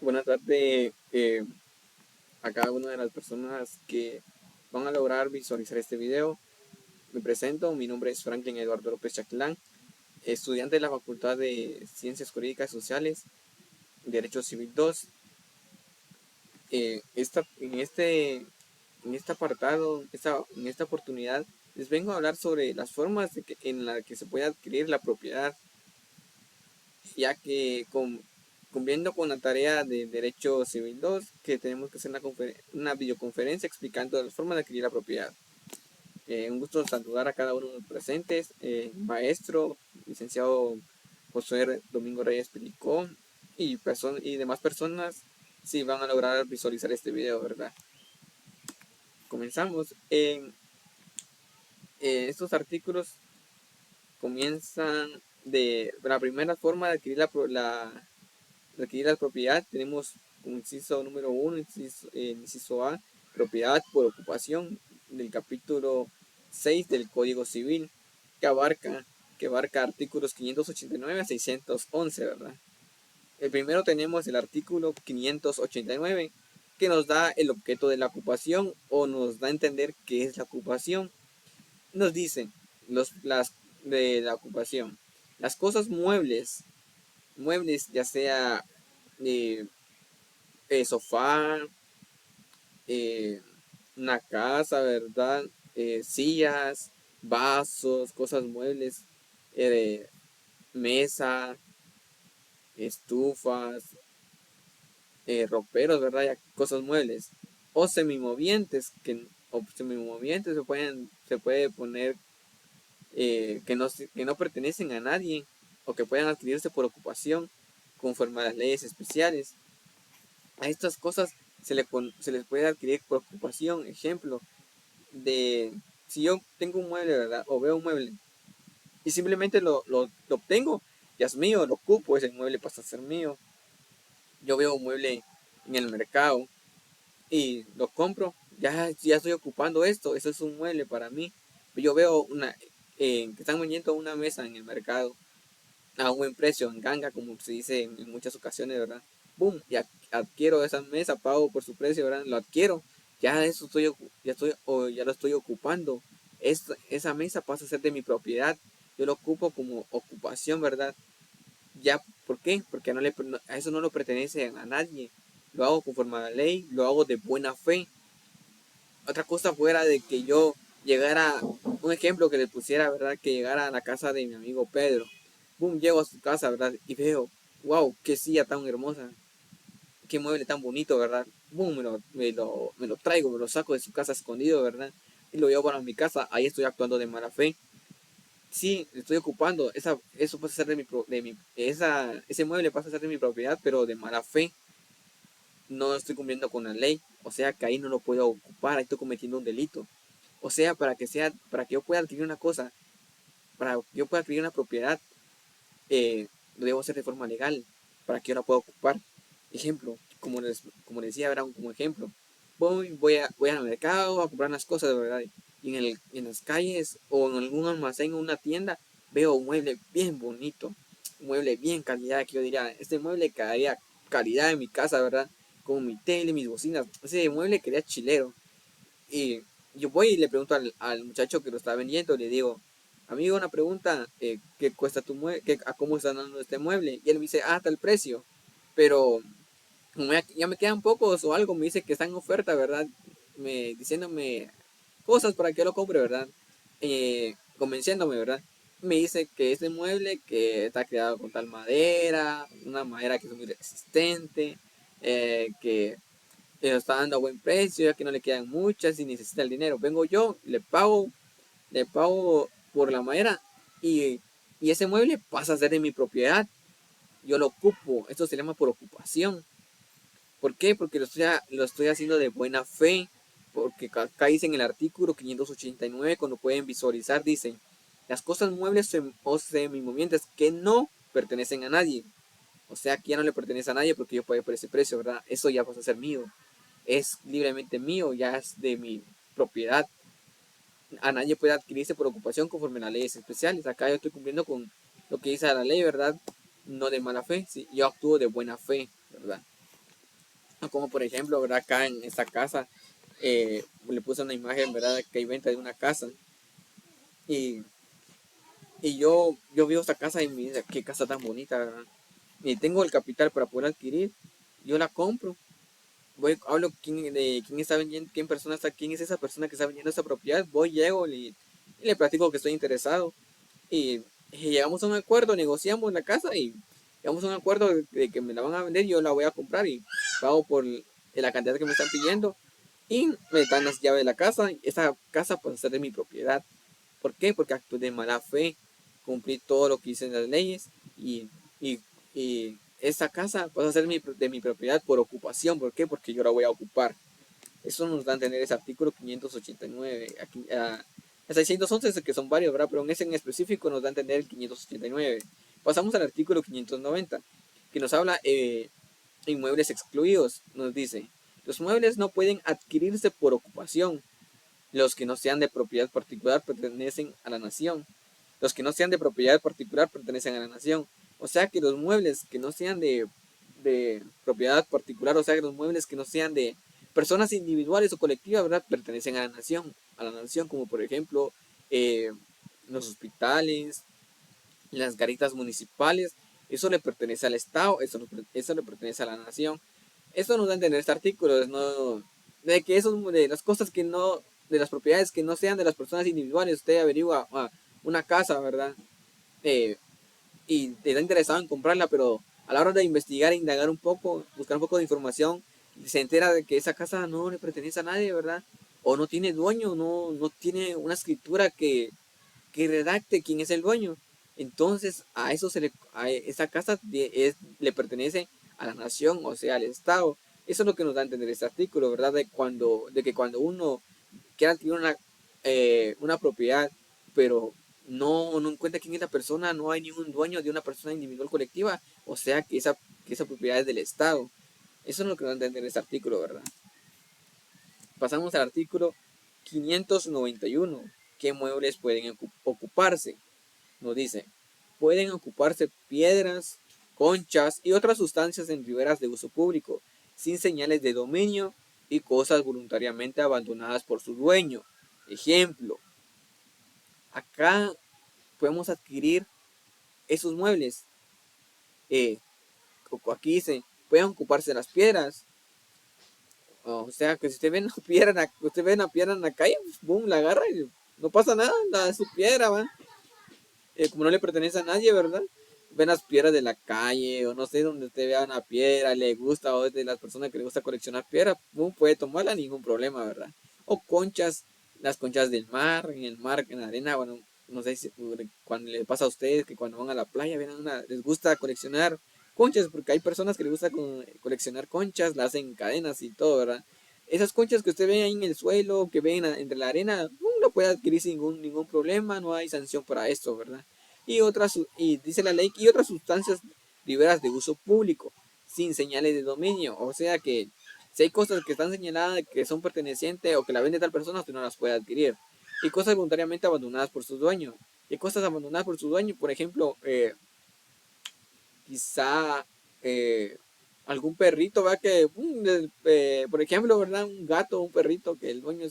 Buenas tardes a cada una de las personas que van a lograr visualizar este video. Me presento, mi nombre es Franklin Eduardo López Chaclán, estudiante de la Facultad de Ciencias Jurídicas y Sociales, Derecho Civil 2. En este apartado, en esta oportunidad, les vengo a hablar sobre las formas en las que se puede adquirir la propiedad, ya que cumpliendo con la tarea de Derecho Civil 2, que tenemos que hacer una videoconferencia explicando las formas de adquirir la propiedad. Un gusto saludar a cada uno de los presentes, maestro, licenciado José Domingo Reyes Pericó y demás personas si van a lograr visualizar este video, ¿verdad? Comenzamos. Estos artículos comienzan de la primera forma de adquirir de adquirir la propiedad. Tenemos como inciso número 1, inciso A, propiedad por ocupación, del capítulo 6 del Código Civil, que abarca, artículos 589 a 611, ¿verdad? El primero tenemos el artículo 589, que nos da el objeto de la ocupación o nos da a entender qué es la ocupación. Nos dice las de la ocupación: las cosas muebles ya sea eh, sofá, eh, una casa, ¿verdad? Sillas, vasos, cosas muebles, eh, mesa, estufas, roperos, ¿verdad? Ya, cosas muebles. O semimovientes se puede poner que no pertenecen a nadie o que puedan adquirirse por ocupación conforme a las leyes especiales. A estas cosas se les puede adquirir por ocupación. Ejemplo, de si yo tengo un mueble, ¿verdad? O veo un mueble y simplemente lo obtengo, ya es mío, lo ocupo, ese mueble pasa a ser mío. Yo veo un mueble en el mercado y lo compro, ya estoy ocupando eso es un mueble para mí. Yo veo que están vendiendo una mesa en el mercado a un buen precio, en ganga, como se dice en muchas ocasiones, ¿verdad? Boom, ya adquiero esa mesa, pago por su precio, ¿verdad? Lo adquiero, ya lo estoy ocupando. Esa mesa pasa a ser de mi propiedad, yo lo ocupo como ocupación, ¿verdad? Ya, ¿por qué? Porque a eso no lo pertenece a nadie. Lo hago conforme a la ley, lo hago de buena fe. Otra cosa fuera de que yo llegara, un ejemplo que le pusiera, ¿verdad? Que llegara a la casa de mi amigo Pedro. Boom, llego a su casa, ¿verdad? Y veo, wow, qué silla tan hermosa, qué mueble tan bonito, ¿verdad? Boom, me lo traigo, me lo saco de su casa escondido, ¿verdad? Y lo llevo para mi casa, ahí estoy actuando de mala fe. Sí, estoy ocupando, eso pasa a ser ese mueble pasa a ser de mi propiedad, pero de mala fe. No estoy cumpliendo con la ley, o sea que ahí no lo puedo ocupar, ahí estoy cometiendo un delito. O sea, para que yo pueda adquirir una cosa, para que yo pueda adquirir una propiedad, lo debo hacer de forma legal, para que yo la pueda ocupar. Ejemplo, como les decía, era como ejemplo. Voy al mercado a comprar las cosas, de verdad. Y en las calles o en algún almacén o una tienda, veo un mueble bien bonito, un mueble bien calidad, que yo diría, este mueble quedaría calidad en mi casa, ¿verdad? Con mi tele, mis bocinas. Ese mueble quedaría chilero. Y yo voy y le pregunto al muchacho que lo está vendiendo, le digo, amigo, una pregunta, ¿qué cuesta tu mueble? ¿A cómo están dando este mueble? Y él me dice, tal precio. Pero como ya me quedan pocos o algo, me dice que está en oferta, ¿verdad? Diciéndome cosas para que yo lo compre, ¿verdad? Convenciéndome, ¿verdad? Me dice que este mueble que está creado con tal madera, una madera que es muy resistente, que lo está dando a buen precio, ya que no le quedan muchas y necesita el dinero. Vengo yo, le pago por la madera y, y ese mueble pasa a ser de mi propiedad. Yo lo ocupo, esto se llama por ocupación. ¿Por qué? Porque lo estoy haciendo de buena fe. Porque acá dice en el artículo 589, cuando pueden visualizar, dicen, las cosas muebles o semimovientes que no pertenecen a nadie. O sea, que ya no le pertenece a nadie porque yo pagué por ese precio, ¿verdad? Eso ya pasa a ser mío. Es libremente mío, ya es de mi propiedad. A nadie puede adquirirse por ocupación conforme a las leyes especiales. Acá yo estoy cumpliendo con lo que dice la ley, ¿verdad? No de mala fe, sí, yo actúo de buena fe, ¿verdad? Como por ejemplo, ¿verdad? Acá en esta casa le puse una imagen, ¿verdad? Que hay venta de una casa. Y, y yo veo esta casa y me dice, qué casa tan bonita, ¿verdad? Y tengo el capital para poder adquirir. Yo la compro. Hablo de quién está vendiendo, quién es esa persona que está vendiendo esa propiedad. Llego y le platico que estoy interesado. Y llegamos a un acuerdo, negociamos la casa y llegamos a un acuerdo de que me la van a vender y yo la voy a comprar y pago por la cantidad que me están pidiendo y me dan las llaves de la casa. Esa casa pasa a ser de mi propiedad. ¿Por qué? Porque actué de mala fe, cumplí todo lo que hice en las leyes y, y, y esa casa pasa a ser de mi propiedad por ocupación. ¿Por qué? Porque yo la voy a ocupar. Eso nos da a entender ese artículo 589. Aquí, 611 es el que son varios, ¿verdad? Pero en ese en específico nos da a entender el 589. Pasamos al artículo 590, que nos habla inmuebles excluidos. Nos dice, los muebles no pueden adquirirse por ocupación. Los que no sean de propiedad particular pertenecen a la nación. Los que no sean de propiedad particular pertenecen a la nación. O sea que los muebles que no sean de propiedad particular, o sea que los muebles que no sean de personas individuales o colectivas, ¿verdad? Pertenecen a la nación, como por ejemplo los hospitales, las garitas municipales, eso le pertenece al Estado, eso le pertenece a la nación. Eso nos da a entender este artículo, ¿no? De que de las cosas que no, de las propiedades que no sean de las personas individuales, usted averigua una casa, ¿verdad? Eh, y te está interesado en comprarla, pero a la hora de investigar e indagar un poco, buscar un poco de información, se entera de que esa casa no le pertenece a nadie, ¿verdad? O no tiene dueño, no tiene una escritura que redacte quién es el dueño. Entonces a esa casa le pertenece a la nación, o sea, al Estado. Eso es lo que nos da a entender este artículo, ¿verdad? De que cuando uno quiere adquirir una propiedad, pero no encuentra quién es la persona, no hay ningún dueño de una persona individual colectiva, o sea que esa propiedad es del Estado. Eso es lo que nos da a entender este artículo, ¿verdad? Pasamos al artículo 591. ¿Qué muebles pueden ocuparse? Nos dice, pueden ocuparse piedras, conchas y otras sustancias en riberas de uso público, sin señales de dominio y cosas voluntariamente abandonadas por su dueño. Ejemplo, acá podemos adquirir esos muebles. Eh, Aquí dice, pueden ocuparse las piedras. O sea, que si usted ve una piedra en la calle, pues, boom, la agarra y no pasa nada, es su piedra, ¿va? Como no le pertenece a nadie, ¿verdad? Ven las piedras de la calle, o no sé, donde usted vea una piedra, le gusta, o es de las personas que le gusta coleccionar piedras, puede tomarla, ningún problema, ¿verdad? O conchas, las conchas del mar, en el mar, en la arena, bueno, no sé si cuando le pasa a ustedes que cuando van a la playa, les gusta coleccionar conchas, porque hay personas que les gusta coleccionar conchas, las hacen cadenas y todo, ¿verdad? Esas conchas que usted ve ahí en el suelo, que ven entre la arena, lo puede adquirir sin ningún problema, no hay sanción para esto, ¿verdad? Y dice la ley, y otras sustancias liberas de uso público, sin señales de dominio. O sea que si hay cosas que están señaladas que son pertenecientes o que la vende tal persona, usted no las puede adquirir. Y cosas voluntariamente abandonadas por su dueño. Y cosas abandonadas por su dueño, por ejemplo, quizá algún perrito, ¿verdad? Por ejemplo, ¿verdad? Un gato o un perrito que el dueño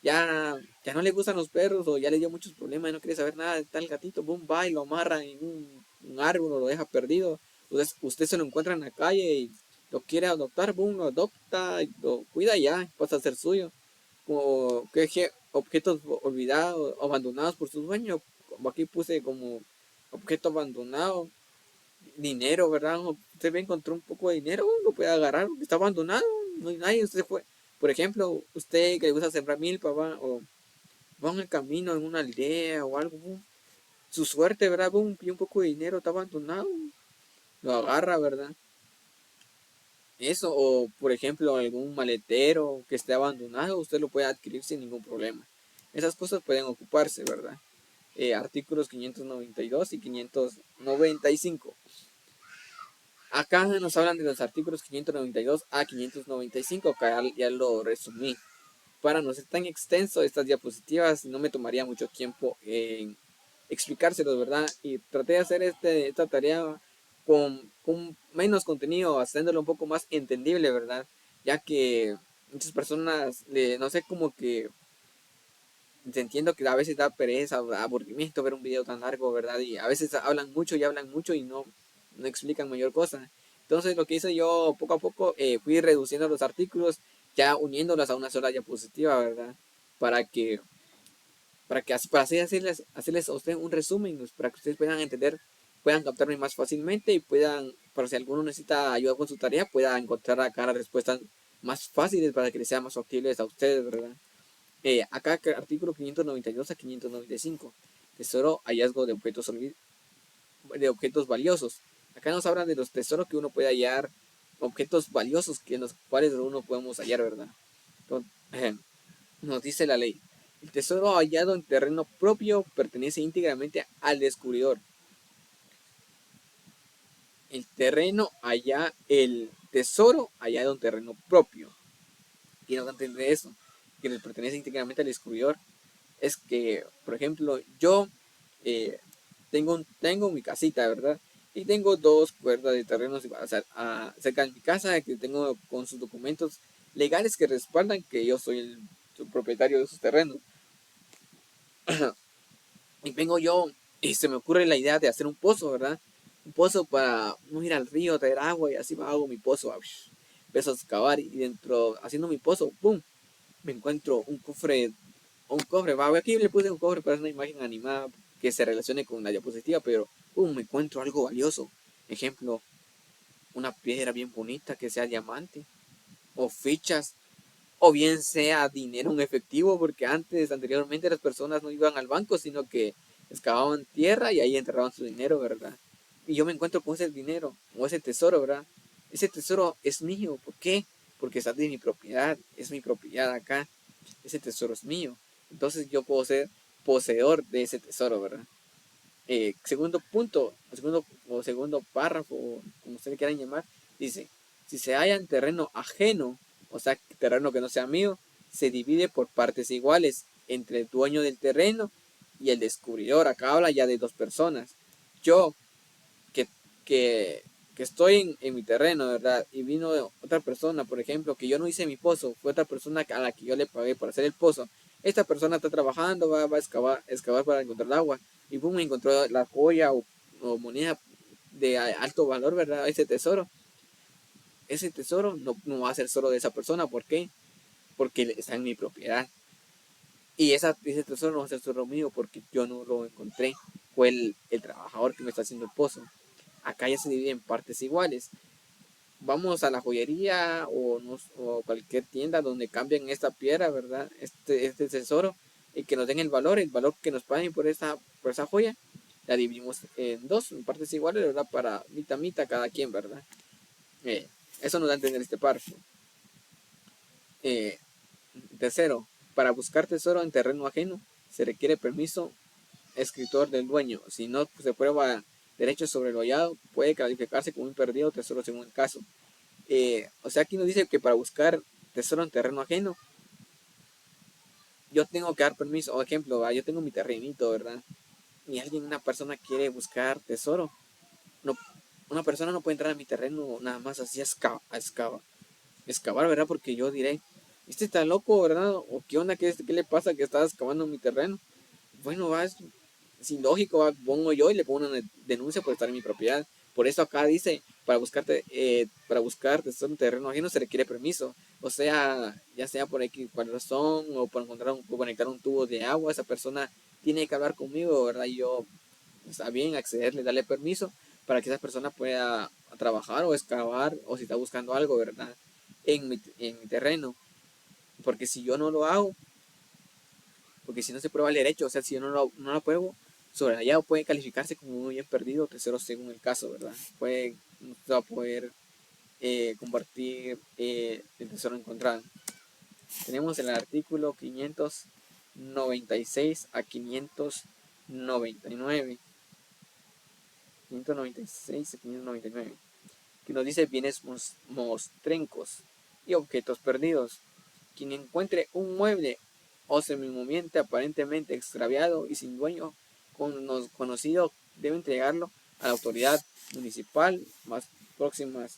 ya no le gustan los perros o ya le dio muchos problemas y no quiere saber nada de tal gatito, boom, va y lo amarra en un árbol o lo deja perdido. Entonces usted se lo encuentra en la calle y lo quiere adoptar, boom, lo adopta y lo cuida y ya, pasa a ser suyo. Como que objetos olvidados, abandonados por su dueño, como aquí puse como objeto abandonado, dinero, ¿verdad? Usted ve, encontró un poco de dinero, lo puede agarrar, está abandonado, no hay nadie, usted fue. Por ejemplo, usted que le gusta sembrar milpa, o va en el camino en una aldea o algo, su suerte, ¿verdad? Y un poco de dinero está abandonado, lo agarra, ¿verdad? Eso, o por ejemplo, algún maletero que esté abandonado, usted lo puede adquirir sin ningún problema. Esas cosas pueden ocuparse, ¿verdad? Artículos 592 y 595. Acá nos hablan de los artículos 592 a 595, que ya lo resumí. Para no ser tan extenso estas diapositivas, no me tomaría mucho tiempo en explicárselos, ¿verdad? Y traté de hacer esta tarea con menos contenido, haciéndolo un poco más entendible, ¿verdad? Ya que muchas personas, no sé, como que entiendo que a veces da pereza, aburrimiento ver un video tan largo, ¿verdad? Y a veces hablan mucho y no explican mayor cosa. Entonces lo que hice yo poco a poco, fui reduciendo los artículos, ya uniéndolos a una sola diapositiva, ¿verdad? Para que, para así hacerles a ustedes un resumen, pues, para que ustedes puedan entender, puedan captarme más fácilmente y puedan, para si alguno necesita ayuda con su tarea, pueda encontrar acá las respuestas más fáciles para que les sea más factibles a ustedes, ¿verdad? Acá artículo 592 a 595. Tesoro, hallazgo de objetos valiosos. Acá nos hablan de los tesoros que uno puede hallar, objetos valiosos que en los cuales uno podemos hallar, ¿verdad? Entonces, nos dice la ley. El tesoro hallado en terreno propio pertenece íntegramente al descubridor. El tesoro hallado en terreno propio. Quiero entender eso, que le pertenece íntegramente al descubridor. Es que, por ejemplo, yo eh, tengo mi casita, ¿verdad? Y tengo dos cuerdas de terrenos, o sea, cerca de mi casa, que tengo con sus documentos legales que respaldan que yo soy el propietario de esos terrenos. Y vengo yo y se me ocurre la idea de hacer un pozo, ¿verdad? Un pozo para no ir al río, traer agua y así hago mi pozo. Empiezo a excavar y dentro, haciendo mi pozo, ¡pum! Me encuentro un cofre, va, aquí le puse un cofre para una imagen animada que se relacione con la diapositiva, pero me encuentro algo valioso. Ejemplo, una piedra bien bonita que sea diamante, o fichas, o bien sea dinero en efectivo, porque anteriormente las personas no iban al banco, sino que excavaban tierra y ahí enterraban su dinero, ¿verdad? Y yo me encuentro con ese dinero, o ese tesoro, ¿verdad? Ese tesoro es mío, ¿por qué? Porque está de mi propiedad, es mi propiedad acá, ese tesoro es mío. Entonces yo puedo ser poseedor de ese tesoro, ¿verdad? Segundo punto, segundo párrafo, como ustedes quieran llamar, dice, si se halla en terreno ajeno, o sea, terreno que no sea mío, se divide por partes iguales entre el dueño del terreno y el descubridor. Acá habla ya de dos personas. Yo, que, que, que estoy en mi terreno, ¿verdad? Y vino otra persona, por ejemplo, que yo no hice mi pozo, fue otra persona a la que yo le pagué por hacer el pozo. Esta persona está trabajando, va a excavar para encontrar el agua. Y boom, encontró la joya o moneda de alto valor, ¿verdad? Ese tesoro. Ese tesoro no va a ser solo de esa persona. ¿Por qué? Porque está en mi propiedad. Y ese tesoro no va a ser solo mío porque yo no lo encontré. Fue el trabajador que me está haciendo el pozo. Acá ya se divide en partes iguales. Vamos a la joyería o cualquier tienda donde cambien esta piedra, ¿verdad? Este tesoro, y que nos den el valor que nos paguen por esa joya, la dividimos en dos, en partes iguales, ¿verdad? Para mitad cada quien, ¿verdad? Eh, Eso nos da a entender este párrafo. Eh, Tercero, para buscar tesoro en terreno ajeno se requiere permiso escritor del dueño. Si no se prueba derecho sobre lo hallado, puede calificarse como un perdido tesoro según el caso. O sea, aquí nos dice que para buscar tesoro en terreno ajeno, yo tengo que dar permiso. O ejemplo, yo tengo mi terrenito, ¿verdad? Y una persona quiere buscar tesoro. No, una persona no puede entrar a mi terreno nada más así excavar, ¿verdad? Porque yo diré, este está loco, ¿verdad? O qué onda, qué le pasa que está excavando mi terreno. Bueno, es ilógico, pongo yo y le pongo una denuncia por estar en mi propiedad. Por eso acá dice, para buscar tesoro en terreno ajeno se requiere permiso. O sea, ya sea por X razón o por conectar un tubo de agua, esa persona tiene que hablar conmigo, ¿verdad? Y yo, está bien, accederle, darle permiso para que esa persona pueda trabajar o excavar o si está buscando algo, ¿verdad? En mi terreno. Porque si yo no lo hago, porque si no se prueba el derecho, o sea, si yo no lo apruebo, hallado puede calificarse como muy bien perdido, tercero según el caso, ¿verdad? No se va a poder compartir el tesoro encontrado. Tenemos el artículo 596 a 599. 596 a 599. Que nos dice bienes mostrencos y objetos perdidos. Quien encuentre un mueble o semimoviente aparentemente extraviado y sin dueño conocido debe entregarlo a la autoridad municipal más próximas.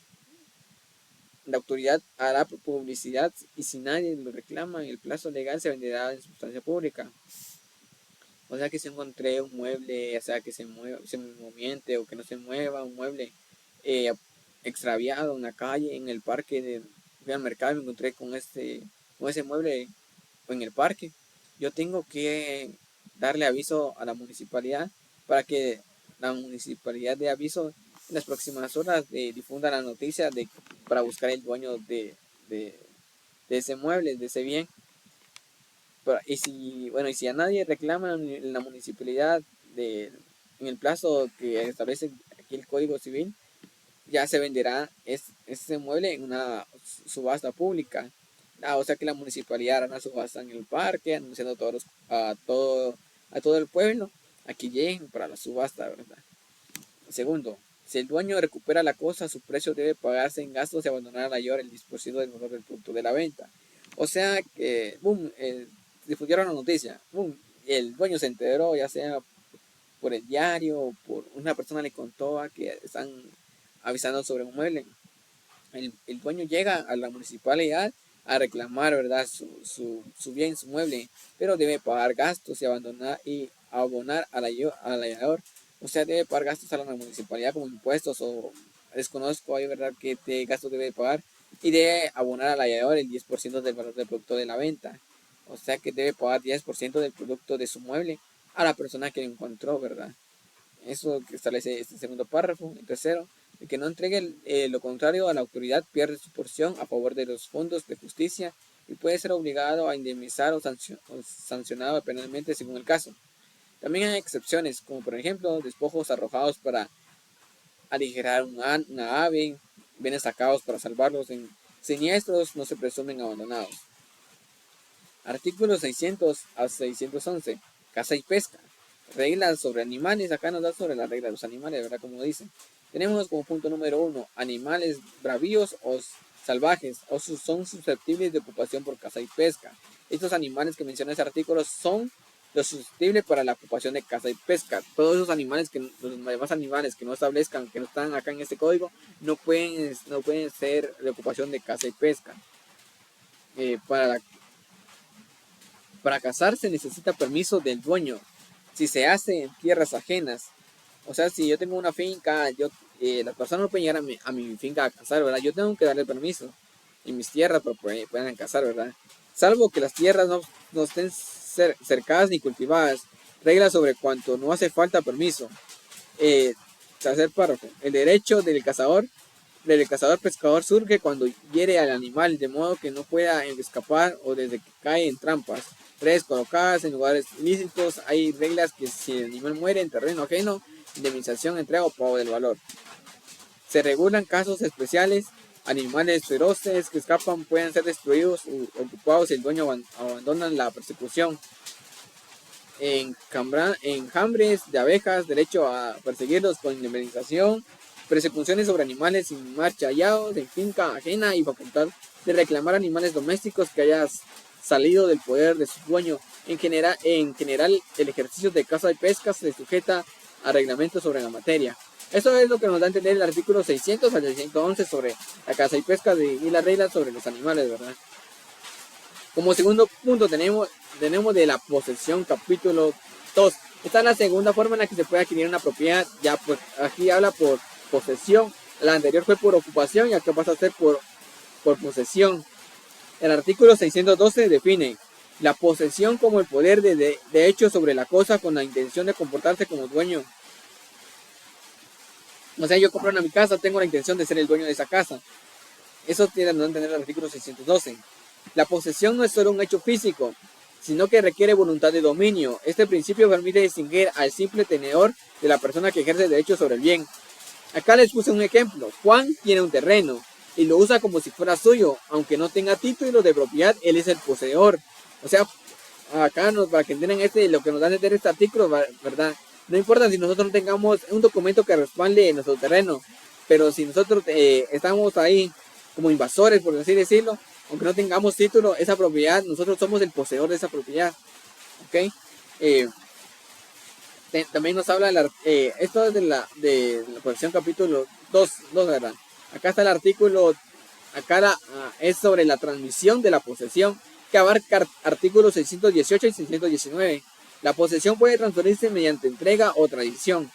La autoridad hará publicidad y si nadie lo reclama en el plazo legal se venderá en sustancia pública. O sea que si encontré un mueble, ya sea que se mueva, se moviente o que no se mueva, un mueble eh, extraviado en la calle, en el parque, fui al mercado y me encontré con ese mueble en el parque. Yo tengo que darle aviso a la municipalidad para que la municipalidad dé aviso en las próximas horas, difunda la noticia para buscar el dueño de, de ese mueble, de ese bien. Y si a nadie reclama en la municipalidad en el plazo que establece aquí el Código Civil, ya se venderá ese mueble en una subasta pública. O sea que la municipalidad hará una subasta en el parque, anunciando a todo el pueblo a que lleguen para la subasta, ¿verdad? Segundo, si el dueño recupera la cosa, su precio debe pagarse en gastos y abandonar a la mayor el 10% del valor del producto de la venta. O sea que, boom, difundieron la noticia, boom, el dueño se enteró, ya sea por el diario o por una persona le contó a que están avisando sobre un mueble. El dueño llega a la municipalidad a reclamar, ¿verdad?, su bien, su mueble, pero debe pagar gastos y abonar al hallador. O sea, debe pagar gastos a la municipalidad como impuestos o desconozco ahí, ¿verdad?, qué gastos debe pagar y debe abonar al hallador el 10% del valor del producto de la venta. O sea que debe pagar 10% del producto de su mueble a la persona que lo encontró, ¿verdad? Eso que establece este segundo párrafo. El tercero, el que no entregue lo contrario a la autoridad pierde su porción a favor de los fondos de justicia y puede ser obligado a indemnizar o sancionado penalmente según el caso. También hay excepciones, como por ejemplo despojos arrojados para aligerar una ave, bienes sacados para salvarlos en siniestros no se presumen abandonados. Artículos 600 a 611. Caza y pesca. Reglas sobre animales. Acá nos da sobre la regla de los animales, ¿verdad? Como dicen. Tenemos como punto número 1. Animales bravíos o salvajes o son susceptibles de ocupación por caza y pesca. Estos animales que menciona ese artículo son los susceptibles para la ocupación de caza y pesca. Todos esos animales, los demás animales que no establezcan, que no están acá en este código, no pueden ser de ocupación de caza y pesca. Para cazar se necesita permiso del dueño. Si se hace en tierras ajenas, o sea, si yo tengo una finca, las personas no pueden llegar a mi finca a cazar, ¿verdad? Yo tengo que darle permiso en mis tierras para que puedan cazar, ¿verdad? Salvo que las tierras no estén cercadas ni cultivadas. Reglas sobre cuánto no hace falta permiso. Tercer párrafo. El derecho del cazador pescador surge cuando hiere al animal de modo que no pueda escapar o desde que cae en trampas. 3. Colocadas en lugares ilícitos. Hay reglas que si el animal muere en terreno ajeno, indemnización, entrega o pago del valor. Se regulan casos especiales. Animales feroces que escapan pueden ser destruidos o ocupados si el dueño abandona la persecución. Enjambres de abejas, derecho a perseguirlos con indemnización. Persecuciones sobre animales sin marcha hallados en finca ajena y facultad de reclamar animales domésticos que hayan salido del poder de su dueño. En general, el ejercicio de caza y pesca se sujeta a reglamentos sobre la materia. Eso es lo que nos da a entender el artículo 600 al 611 sobre la caza y pesca y las reglas sobre los animales, ¿verdad? Como segundo punto tenemos de la posesión, capítulo 2. Esta es la segunda forma en la que se puede adquirir una propiedad. Ya pues aquí habla por posesión. La anterior fue por ocupación y acá pasa a ser por posesión. El artículo 612 define la posesión como el poder de hecho sobre la cosa con la intención de comportarse como dueño. O sea, yo compro una mi casa, tengo la intención de ser el dueño de esa casa. Eso tiene que entender el artículo 612. La posesión no es solo un hecho físico, sino que requiere voluntad de dominio. Este principio permite distinguir al simple tenedor de la persona que ejerce derecho sobre el bien. Acá les puse un ejemplo. Juan tiene un terreno y lo usa como si fuera suyo. Aunque no tenga título de propiedad, él es el poseedor. O sea, acá para que entiendan lo que nos da a entender este artículo, ¿verdad? No importa si nosotros no tengamos un documento que respalde nuestro terreno, pero si nosotros estamos ahí como invasores, por así decirlo, aunque no tengamos título, esa propiedad, nosotros somos el poseedor de esa propiedad. ¿Ok? También nos habla, esto es de la posesión capítulo 2, ¿verdad? Acá está el artículo, es sobre la transmisión de la posesión, que abarca artículos 618 y 619. La posesión puede transferirse mediante entrega o tradición.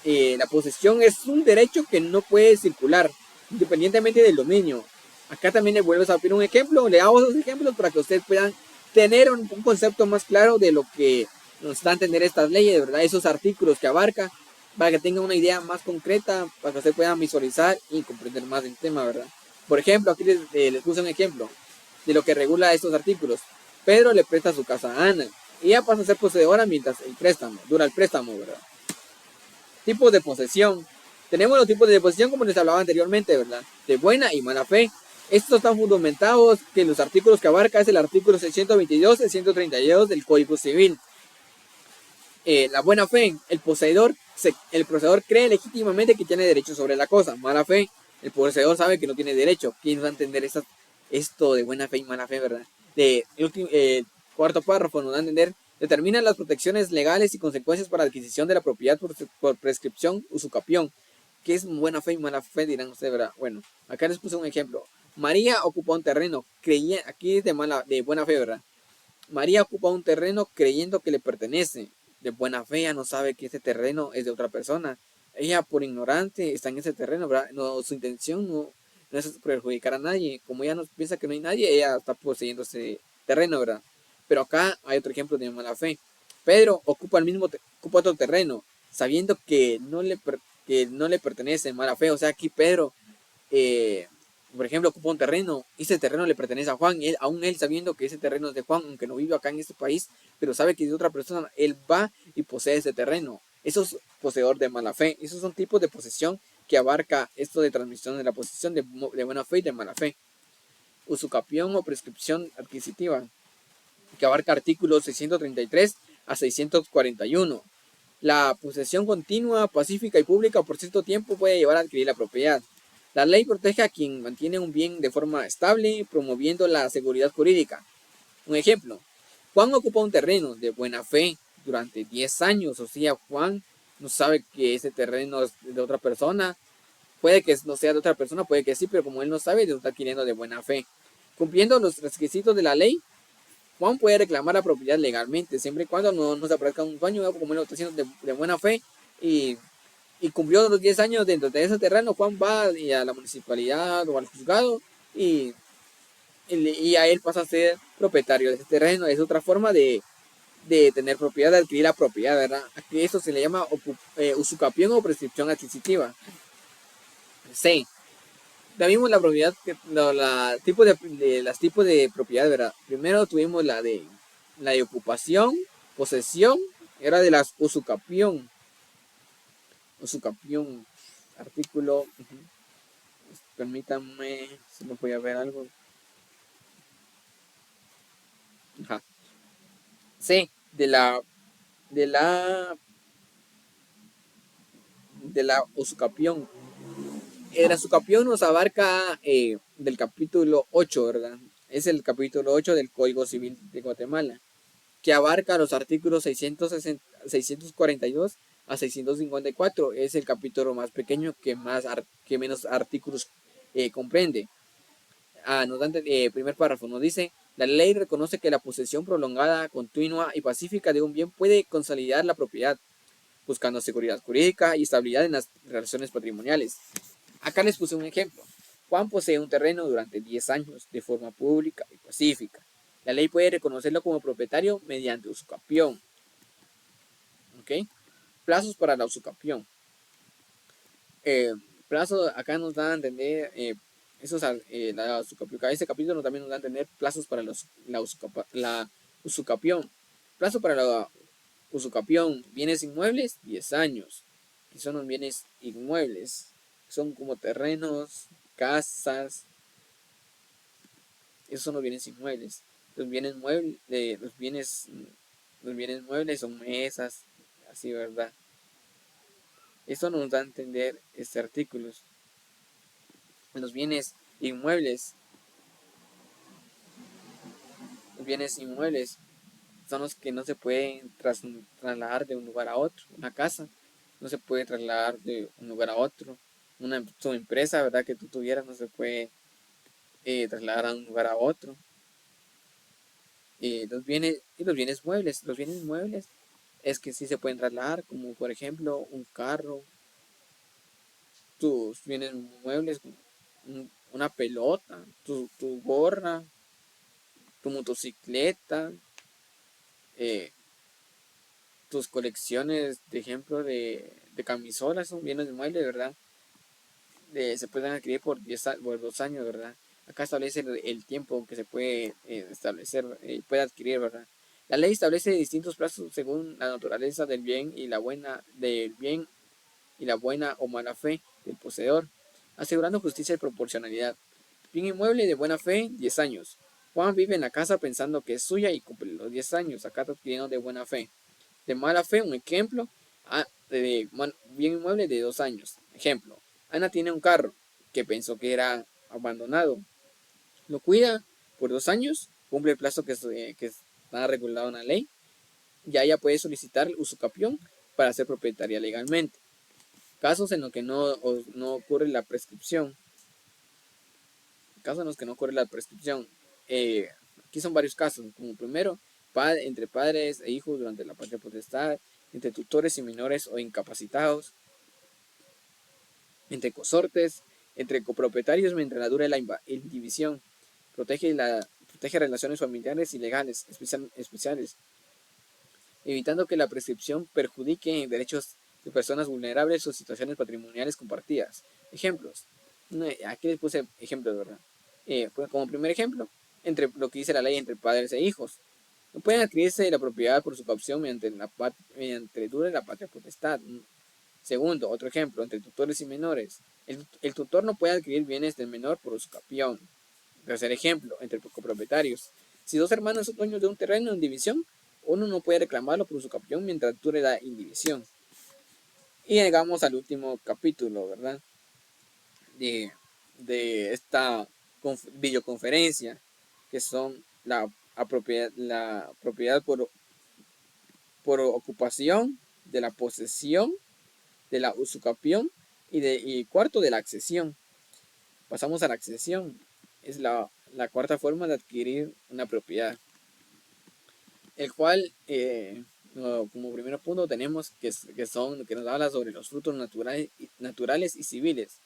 La posesión es un derecho que no puede circular, independientemente del dominio. Acá también le vuelvo a pedir un ejemplo, le hago dos ejemplos para que ustedes puedan tener un concepto más claro de lo que nos da a entender estas leyes, de verdad, esos artículos que abarca, para que tengan una idea más concreta, para que ustedes puedan visualizar y comprender más del tema, ¿verdad? Por ejemplo, aquí les puse un ejemplo de lo que regula estos artículos. Pedro le presta su casa a Ana, y ella pasa a ser poseedora mientras dura el préstamo, ¿verdad? Tipos de posesión. Tenemos los tipos de posesión como les hablaba anteriormente, ¿verdad? De buena y mala fe. Estos están fundamentados que los artículos que abarca es el artículo 622 y 132 del Código Civil. La buena fe, el poseedor cree legítimamente que tiene derecho sobre la cosa. Mala fe, el poseedor sabe que no tiene derecho. ¿Quién va a entender esto de buena fe y mala fe, verdad? El cuarto párrafo nos da a entender: determina las protecciones legales y consecuencias para la adquisición de la propiedad por prescripción usucapión. ¿Qué es buena fe y mala fe? Dirán ustedes, ¿verdad? Bueno, acá les puse un ejemplo. María ocupa un terreno, aquí es de buena fe, ¿verdad? María ocupa un terreno creyendo que le pertenece. De buena fe ella no sabe que ese terreno es de otra persona. Ella por ignorante está en ese terreno, ¿verdad? No, su intención no es perjudicar a nadie. Como ella no piensa que no hay nadie, ella está poseyendo ese terreno, ¿verdad? Pero acá hay otro ejemplo de mala fe. Pedro ocupa ocupa otro terreno, sabiendo que no le pertenece, mala fe. O sea, aquí Pedro por ejemplo, ocupa un terreno, ese terreno le pertenece a Juan, aún él sabiendo que ese terreno es de Juan, aunque no vive acá en este país, pero sabe que es de otra persona, él va y posee ese terreno. Eso es poseedor de mala fe. Esos son tipos de posesión que abarca esto de transmisión de la posesión de buena fe y de mala fe. Usucapión o prescripción adquisitiva, que abarca artículos 633 a 641. La posesión continua, pacífica y pública por cierto tiempo puede llevar a adquirir la propiedad. La ley protege a quien mantiene un bien de forma estable, promoviendo la seguridad jurídica. Un ejemplo: Juan ocupa un terreno de buena fe durante 10 años, o sea, Juan no sabe que ese terreno es de otra persona. Puede que no sea de otra persona, puede que sí, pero como él no sabe, lo está adquiriendo de buena fe. Cumpliendo los requisitos de la ley, Juan puede reclamar la propiedad legalmente, siempre y cuando no se aparezca un dueño, como él lo está haciendo de buena fe, y cumplió los 10 años dentro de ese terreno. Juan va a la municipalidad o al juzgado y a él pasa a ser propietario de ese terreno. Es otra forma de tener propiedad, de adquirir la propiedad, ¿verdad? Aquí eso se le llama usucapión o prescripción adquisitiva. C. Ya vimos la propiedad, las tipos de propiedad, ¿verdad? Primero tuvimos la de ocupación, posesión, era de las usucapión. Usucapión, artículo, permítanme, si me voy a ver algo. Ajá. C, de la usucapión. El usucapión nos abarca del capítulo 8, ¿verdad? Es el capítulo 8 del Código Civil de Guatemala, que abarca los artículos 642 a 654. Es el capítulo más pequeño que menos artículos comprende. Primer párrafo nos dice: la ley reconoce que la posesión prolongada, continua y pacífica de un bien puede consolidar la propiedad, buscando seguridad jurídica y estabilidad en las relaciones patrimoniales. Acá les puse un ejemplo. Juan posee un terreno durante 10 años de forma pública y pacífica. La ley puede reconocerlo como propietario mediante usucapión. ¿Ok? Plazos para la usucapión. Plazos, acá nos da a entender, este capítulo también nos da a entender plazos para la usucapión. Plazo para la usucapión: bienes inmuebles, 10 años. Que son los bienes inmuebles, son como terrenos, casas. Esos son los bienes inmuebles. Los bienes muebles, los bienes muebles son mesas, así, ¿verdad? Esto nos da a entender este artículo. Los bienes inmuebles. Los bienes inmuebles son los que no se pueden trasladar de un lugar a otro. Una casa no se puede trasladar de un lugar a otro. Tu empresa, ¿verdad? Que tú tuvieras no se puede trasladar a un lugar a otro. Los bienes muebles. Los bienes muebles es que sí se pueden trasladar, como por ejemplo un carro, tus bienes muebles, una pelota, tu gorra, tu motocicleta, eh, tus colecciones, de ejemplo, de camisolas, son bienes muebles, ¿verdad? Se pueden adquirir por 2 años, ¿verdad? Acá establece el tiempo que se puede establecer, puede adquirir, ¿verdad? La ley establece distintos plazos según la naturaleza del bien y la buena o mala fe del poseedor, asegurando justicia y proporcionalidad. Bien inmueble de buena fe, 10 años. Juan vive en la casa pensando que es suya y cumple los 10 años. Acá está adquiriendo de buena fe. De mala fe, un ejemplo, bien inmueble de 2 años. Ejemplo, Ana tiene un carro que pensó que era abandonado. Lo cuida por 2 años, cumple el plazo que está regulado en la ley. Ya ella puede solicitar usucapión para ser propietaria legalmente. Casos en los que no ocurre la prescripción. Casos en los que no ocurre la prescripción. Aquí son varios casos, como primero, entre padres e hijos durante la patria potestad, entre tutores y menores o incapacitados, entre consortes, entre copropietarios mientras la dure la indivisión, protege relaciones familiares y legales especiales, evitando que la prescripción perjudique derechos de personas vulnerables o situaciones patrimoniales compartidas. Ejemplos. Aquí les puse ejemplos, ¿verdad? Como primer ejemplo, entre lo que dice la ley entre padres e hijos. No pueden adquirirse la propiedad por su caución mediante dure la patria potestad. Segundo, otro ejemplo, entre tutores y menores. El tutor no puede adquirir bienes del menor por usucapión. Tercer ejemplo, entre copropietarios. Si dos hermanos son dueños de un terreno en división, uno no puede reclamarlo por usucapión mientras dure la indivisión. Y llegamos al último capítulo, ¿verdad? De esta videoconferencia, que son la propiedad por ocupación, de la posesión, de la usucapión y cuarto, de la accesión. Pasamos a la accesión. Es la cuarta forma de adquirir una propiedad. El cual, como primer punto, tenemos que nos habla sobre los frutos naturales y civiles,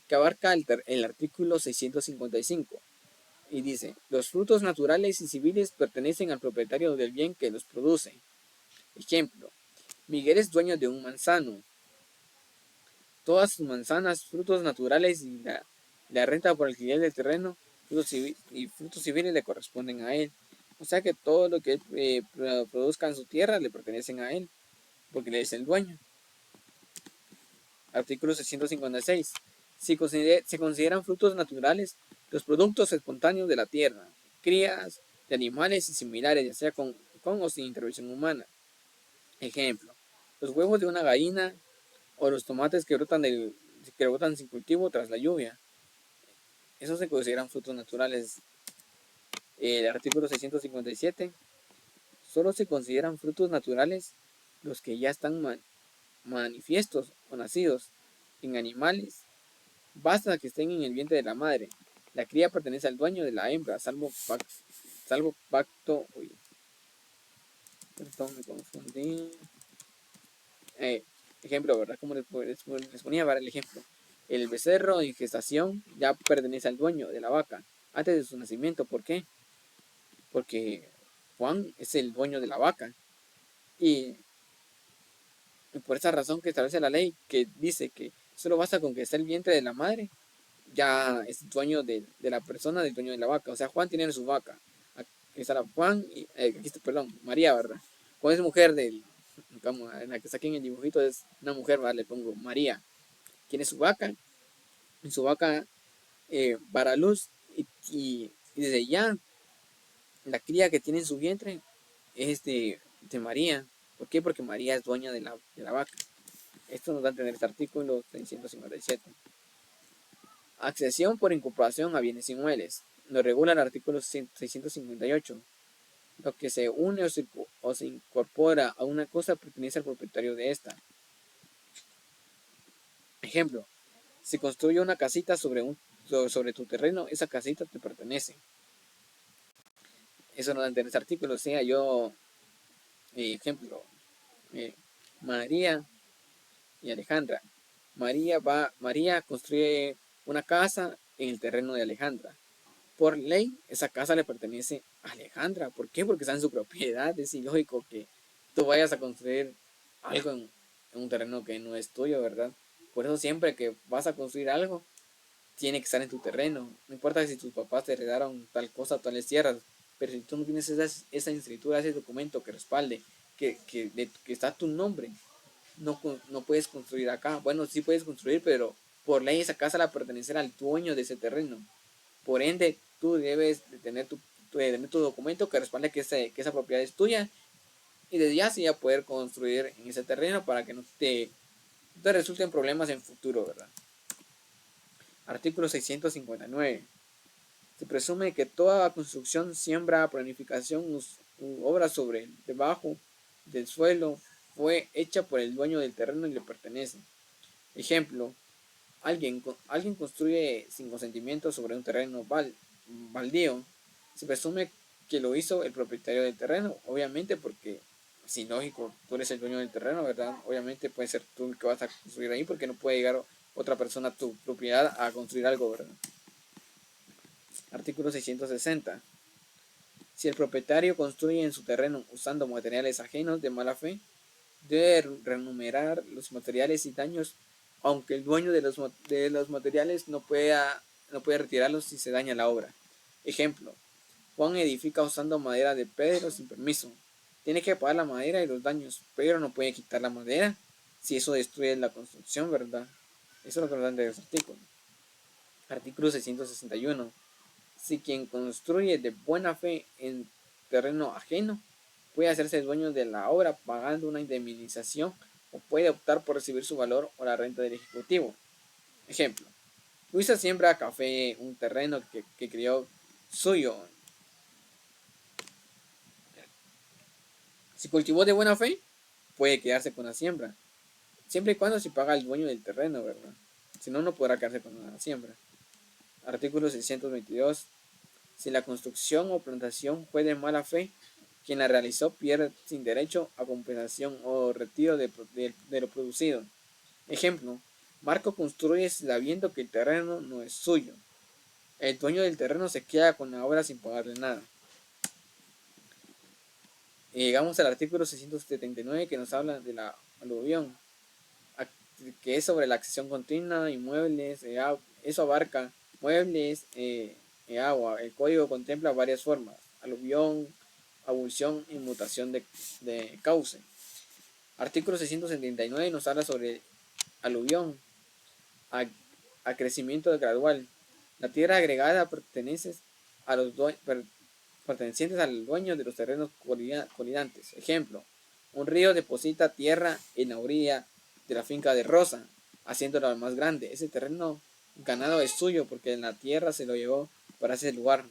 que abarca el artículo 655. Y dice, los frutos naturales y civiles pertenecen al propietario del bien que los produce. Ejemplo, Miguel es dueño de un manzano. Todas sus manzanas, frutos naturales y la renta por alquiler del terreno, frutos civiles le corresponden a él. O sea que todo lo que él produzca en su tierra le pertenecen a él, porque él es el dueño. Artículo 656. Se consideran frutos naturales los productos espontáneos de la tierra, crías de animales y similares, ya sea con o sin intervención humana. Ejemplo, los huevos de una gallina o los tomates que brotan sin cultivo tras la lluvia. Esos se consideran frutos naturales. El artículo 657. Solo se consideran frutos naturales los que ya están manifiestos o nacidos en animales, basta que estén en el vientre de la madre. La cría pertenece al dueño de la hembra, salvo pacto. Uy, perdón, me confundí. Ejemplo, ¿verdad? Como les ponía para el ejemplo. El becerro en gestación ya pertenece al dueño de la vaca antes de su nacimiento. ¿Por qué? Porque Juan es el dueño de la vaca. Y por esa razón que establece la ley, que dice que solo basta con que esté el vientre de la madre, ya es dueño de la persona, del dueño de la vaca. O sea, Juan tiene su vaca. Aquí está Juan, aquí está, perdón, María, ¿verdad? Cuando es mujer como en la que saquen el dibujito, es una mujer, ¿verdad? Le pongo María. Tiene su vaca, y su vaca para luz, y desde ya la cría que tiene en su vientre es de María. ¿Por qué? Porque María es dueña de la vaca. Esto nos da a entender este artículo 657. Accesión por incorporación a bienes inmuebles. Lo regula el artículo 658. Lo que se une o se incorpora a una cosa pertenece al propietario de esta. Ejemplo, si construye una casita sobre tu terreno, esa casita te pertenece. Eso no da en ese artículo. O sea, yo, ejemplo, eh, María y Alejandra. María construye una casa en el terreno de Alejandra. Por ley, esa casa le pertenece a Alejandra. ¿Por qué? Porque está en su propiedad. Es ilógico que tú vayas a construir algo en un terreno que no es tuyo, ¿verdad? Por eso siempre que vas a construir algo, tiene que estar en tu terreno. No importa si tus papás te heredaron tal cosa, tales tierras, pero si tú no tienes esa escritura, ese documento que respalde, que está tu nombre, no puedes construir acá. Bueno, sí puedes construir, pero por ley esa casa la pertenecer al dueño de ese terreno. Por ende, tú debes de tener tu documento que respalde que esa propiedad es tuya y desde ya sí ya poder construir en ese terreno para que no te resulten problemas en futuro, ¿verdad? Artículo 659. Se presume que toda construcción, siembra, planificación u obra sobre, debajo del suelo fue hecha por el dueño del terreno y le pertenece. Ejemplo, alguien construye sin consentimiento sobre un terreno baldío. Se presume que lo hizo el propietario del terreno, obviamente porque es ilógico, tú eres el dueño del terreno, ¿verdad? Obviamente puede ser tú el que vas a construir ahí porque no puede llegar otra persona a tu propiedad a construir algo, ¿verdad? Artículo 660. Si el propietario construye en su terreno usando materiales ajenos de mala fe, debe renumerar los materiales y daños, aunque el dueño de los materiales no puede retirarlos si se daña la obra. Ejemplo, Juan edifica usando madera de pedro sin permiso. Tiene que pagar la madera y los daños, pero no puede quitar la madera si eso destruye la construcción, ¿verdad? Eso es lo que nos dan de los artículos. Artículo 661. Si quien construye de buena fe en terreno ajeno puede hacerse dueño de la obra pagando una indemnización o puede optar por recibir su valor o la renta del ejecutivo. Ejemplo, Luisa siembra café, un terreno que crió suyo. Si cultivó de buena fe, puede quedarse con la siembra, siempre y cuando se paga al dueño del terreno, ¿verdad? Si no, no podrá quedarse con la siembra. Artículo 622. Si la construcción o plantación fue de mala fe, quien la realizó pierde sin derecho a compensación o retiro de lo producido. Ejemplo, Marco construye sabiendo que el terreno no es suyo. El dueño del terreno se queda con la obra sin pagarle nada. Y llegamos al artículo 679 que nos habla de la aluvión, que es sobre la accesión continua, inmuebles, eso abarca muebles, agua. El código contempla varias formas: aluvión, abulsión y mutación de cauce. Artículo 679 nos habla sobre aluvión, a crecimiento gradual. La tierra agregada pertenecientes al dueño de los terrenos colidantes. Ejemplo, un río deposita tierra en la orilla de la finca de Rosa, haciéndola más grande. Ese terreno ganado es suyo porque en la tierra se lo llevó para ese lugar.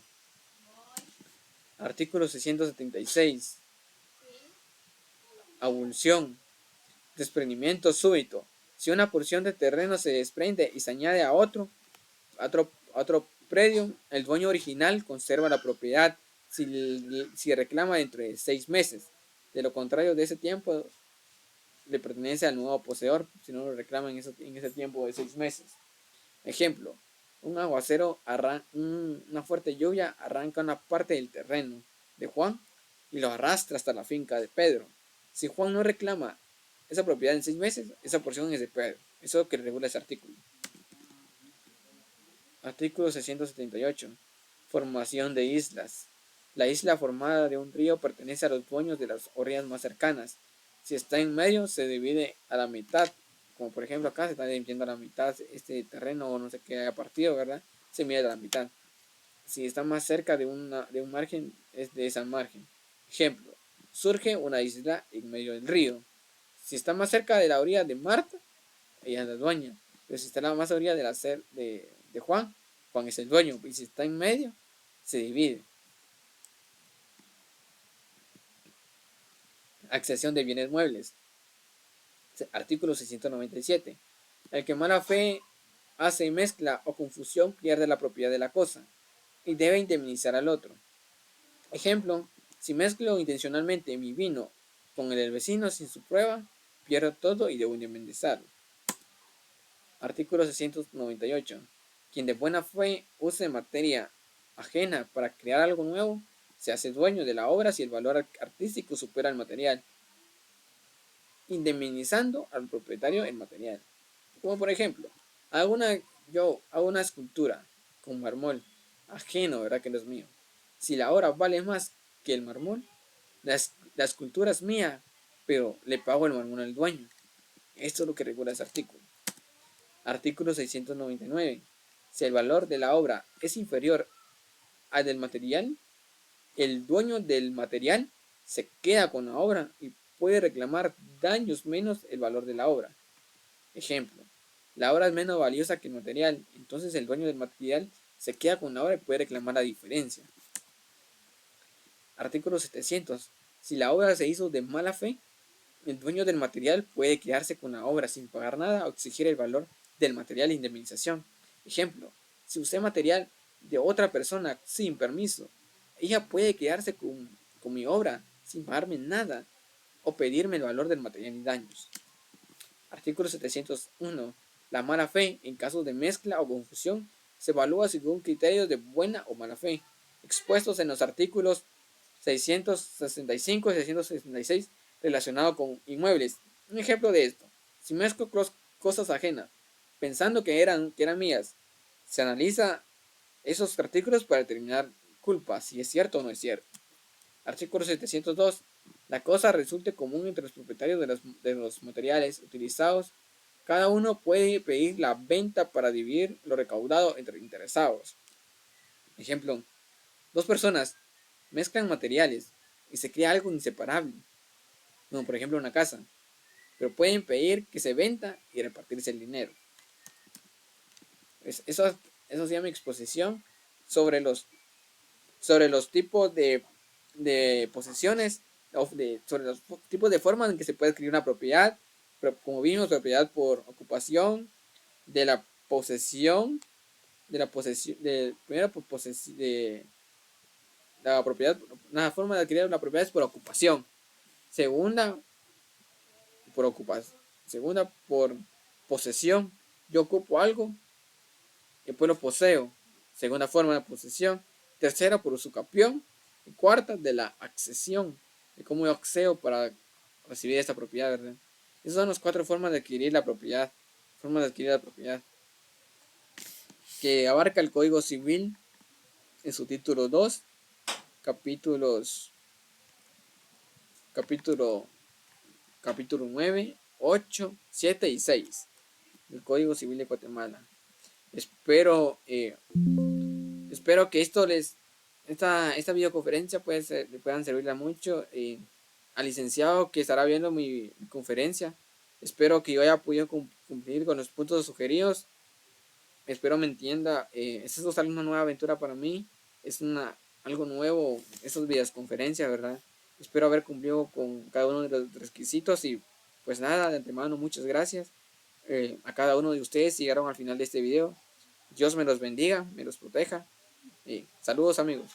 Artículo 676. Abulsión. Desprendimiento súbito. Si una porción de terreno se desprende y se añade a otro predio, el dueño original conserva la propiedad si reclama dentro de 6 meses. De lo contrario, de ese tiempo le pertenece al nuevo poseedor, si no lo reclama en ese tiempo de 6 meses. Ejemplo, un aguacero, una fuerte lluvia arranca una parte del terreno de Juan y lo arrastra hasta la finca de Pedro. Si Juan no reclama esa propiedad en 6 meses, esa porción es de Pedro. Eso es lo que regula ese artículo. Artículo 678. Formación de islas. La isla formada de un río pertenece a los dueños de las orillas más cercanas. Si está en medio, se divide a la mitad. Como por ejemplo acá se está dividiendo a la mitad este terreno o no sé qué haya partido, ¿verdad? Se mide a la mitad. Si está más cerca de un margen, es de esa margen. Ejemplo, surge una isla en medio del río. Si está más cerca de la orilla de Marta, ella es la dueña. Pero si está más a la orilla de Juan, Juan es el dueño. Y si está en medio, se divide. Accesión de bienes muebles. Artículo 697. El que mala fe hace mezcla o confusión pierde la propiedad de la cosa y debe indemnizar al otro. Ejemplo, si mezclo intencionalmente mi vino con el del vecino sin su prueba, pierdo todo y debo indemnizarlo. Artículo 698. Quien de buena fe use materia ajena para crear algo nuevo, se hace dueño de la obra si el valor artístico supera el material, indemnizando al propietario el material. Como por ejemplo, yo hago una escultura con mármol ajeno, ¿verdad? Que no es mío. Si la obra vale más que el mármol, la escultura es mía, pero le pago el mármol al dueño. Esto es lo que regula ese artículo. Artículo 699. Si el valor de la obra es inferior al del material, el dueño del material se queda con la obra y puede reclamar daños menos el valor de la obra. Ejemplo, la obra es menos valiosa que el material, entonces el dueño del material se queda con la obra y puede reclamar la diferencia. Artículo 700. Si la obra se hizo de mala fe, el dueño del material puede quedarse con la obra sin pagar nada o exigir el valor del material de indemnización. Ejemplo, si usé material de otra persona sin permiso, ella puede quedarse con mi obra sin pagarme nada o pedirme el valor del material y daños. Artículo 701. La mala fe, en casos de mezcla o confusión, se evalúa según criterios de buena o mala fe, expuestos en los artículos 665 y 666 relacionados con inmuebles. Un ejemplo de esto: si mezclo cosas ajenas, pensando que eran mías, se analiza esos artículos para determinar culpa, si es cierto o no es cierto. Artículo 702. La cosa resulte común entre los propietarios de los materiales utilizados. Cada uno puede pedir la venta para dividir lo recaudado entre interesados. Ejemplo, dos personas mezclan materiales y se crea algo inseparable, como por ejemplo una casa, pero pueden pedir que se venda y repartirse el dinero. Eso se llama exposición sobre los tipos de posesiones, sobre los tipos de formas en que se puede adquirir una propiedad, como vimos, propiedad por ocupación, de la posesión, primero por posesión, de la propiedad, una forma de adquirir una propiedad es por ocupación, segunda por ocupación, segunda por posesión, yo ocupo algo y después lo poseo, segunda forma de posesión, tercera por usucapión y cuarta de la accesión, de cómo yo accedo para recibir esta propiedad, ¿verdad? Esas son las cuatro formas de adquirir la propiedad, que abarca el Código Civil en su título 2, capítulo 9, 8, 7 y 6 del Código Civil de Guatemala. Espero que esta videoconferencia le puedan servirle mucho al licenciado que estará viendo mi conferencia. Espero que yo haya podido cumplir con los puntos sugeridos. Espero me entienda. Esta es una nueva aventura para mí. Es algo nuevo, esas videoconferencias, ¿verdad? Espero haber cumplido con cada uno de los requisitos y pues nada, de antemano muchas gracias a cada uno de ustedes si llegaron al final de este video. Dios me los bendiga, me los proteja. Saludos amigos.